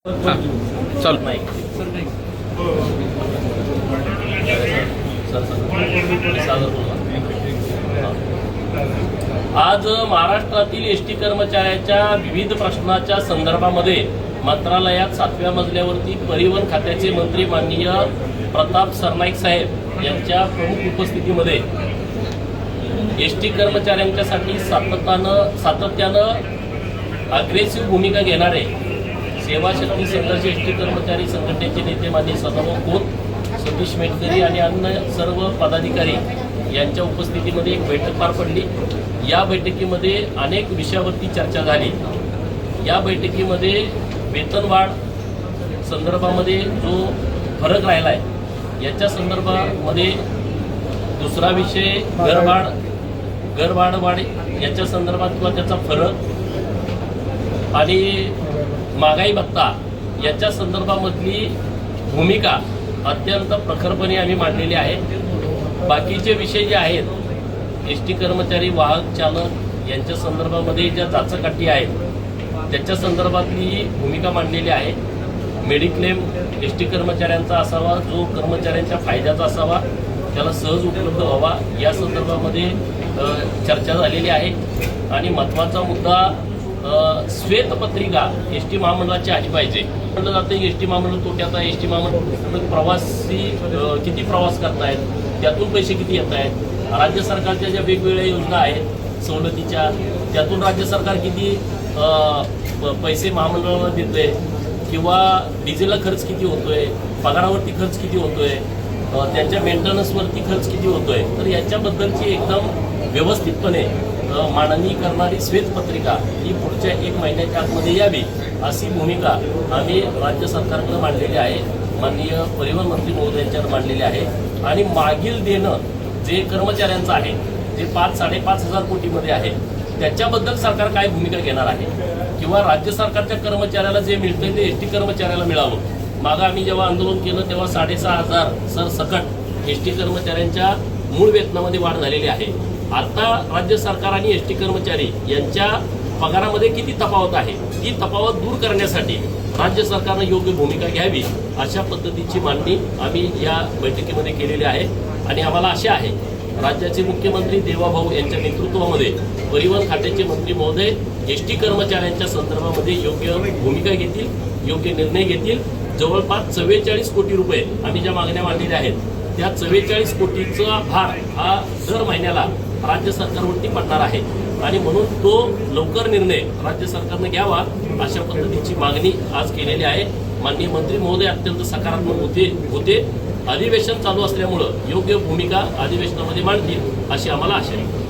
चल आज महाराष्ट्रातील एसटी कर्मचाऱ्यांच्या विविध प्रश्नाच्या संदर्भामध्ये मंत्रालयात 7व्या मजल्यावरती परिवहन खात्याचे मंत्री माननीय प्रताप सरनाईक साहेब यांच्या प्रमुख उपस्थितीमध्ये एसटी कर्मचाऱ्यांच्यासाठी सातत्यानं अग्रेसिव्ह भूमिका घेणारे सेवा शक्ती संघर्ष एसटी कर्मचारी संघटनेचे नेते माननीय सदाभाऊ खोत, सतीश मेटकरी आणि अन्य सर्व पदाधिकारी यांच्या उपस्थितीमध्ये एक बैठक पार पडली। या बैठकीमध्ये अनेक विषयावरती चर्चा झाली। या बैठकीमध्ये वेतनवाढ संदर्भामध्ये जो फरक राहिला आहे याच्या संदर्भामध्ये दुसरा विषय घरभाड याच्या संदर्भात किंवा त्याचा फरक आणि महागाई भत्ता याच्या संदर्भामधली भूमिका अत्यंत प्रखरपणे आम्ही मांडलेली आहे। बाकीचे विषय जे आहेत एसटी कर्मचारी वाहक चालक यांच्या संदर्भामध्ये ज्या जाचकाठी आहेत त्याच्या संदर्भातली भूमिका मांडलेली आहे। मेडिक्लेम एसटी कर्मचाऱ्यांचा असावा, जो कर्मचाऱ्यांच्या फायद्याचा असावा, त्याला सहज उपलब्ध व्हावा या संदर्भामध्ये चर्चा झालेली आहे। आणि महत्त्वाचा मुद्दा श्वेतपत्रिका एसटी महामंडळाची आली पाहिजे। म्हटलं जातं एसटी महामंडळ तोट्यात आहे, एसटी महामंडळ प्रवासी किती प्रवास करतायत, त्यातून पैसे किती येत आहेत, राज्य सरकारच्या ज्या वेगवेगळ्या योजना आहेत सवलतीच्या त्यातून राज्य सरकार किती पैसे महामंडळाला देतोय, किंवा डिझेलला खर्च किती होतोय, पगारावरती खर्च किती होतोय, त्यांच्या मेंटेनन्सवरती खर्च किती होतोय, तर याच्याबद्दलची एकदम व्यवस्थितपणे मांडणी करणारी श्वेतपत्रिका ही पुढच्या 1 महिन्याच्या आतमध्ये यावी अशी भूमिका आम्ही राज्य सरकारकडे मांडलेली आहे, माननीय परिवहन मंत्री महोदयांच्यावर मांडलेली आहे। आणि मागील देणं जे कर्मचाऱ्यांचं आहे जे 5-5.5 हजार कोटीमध्ये आहे त्याच्याबद्दल सरकार काय भूमिका घेणार आहे, किंवा राज्य सरकारच्या कर्मचाऱ्याला जे मिळतंय ते एसटी कर्मचाऱ्याला मिळावं। मागं आम्ही जेव्हा आंदोलन केलं तेव्हा 6,500 सरसकट एसटी कर्मचाऱ्यांच्या मूळ वेतनामध्ये वाढ झालेली आहे। आता राज्य सरकार आणि एसटी कर्मचारी यांच्या पगारामध्ये किती तफावत आहे, ती तफावत दूर करण्यासाठी राज्य सरकारने योग्य भूमिका घ्यावी अशा पद्धतीची मांडणी आम्ही या बैठकीमध्ये केलेली आहे। आणि आम्हाला आशा आहे राज्याचे मुख्यमंत्री देवाभाऊ यांच्या नेतृत्वामध्ये परिवहन खात्याचे मंत्री महोदय एसटी कर्मचाऱ्यांच्या संदर्भामध्ये योग्य भूमिका घेतील, योग्य निर्णय घेतील। जवळपास 44 कोटी रुपये आम्ही ज्या मागण्या मांडलेल्या आहेत त्या 44 कोटीचा भार हा दर महिन्याला राज्य सरकारवरती पडणार आहे। आणि म्हणून तो लवकर निर्णय राज्य सरकारने घ्यावा अशा पद्धतीची मागणी आज केलेली आहे। माननीय मंत्री महोदय अत्यंत सकारात्मक होते। अधिवेशन चालू असल्यामुळं योग्य भूमिका अधिवेशनामध्ये मांडतील अशी आम्हाला आशा आहे।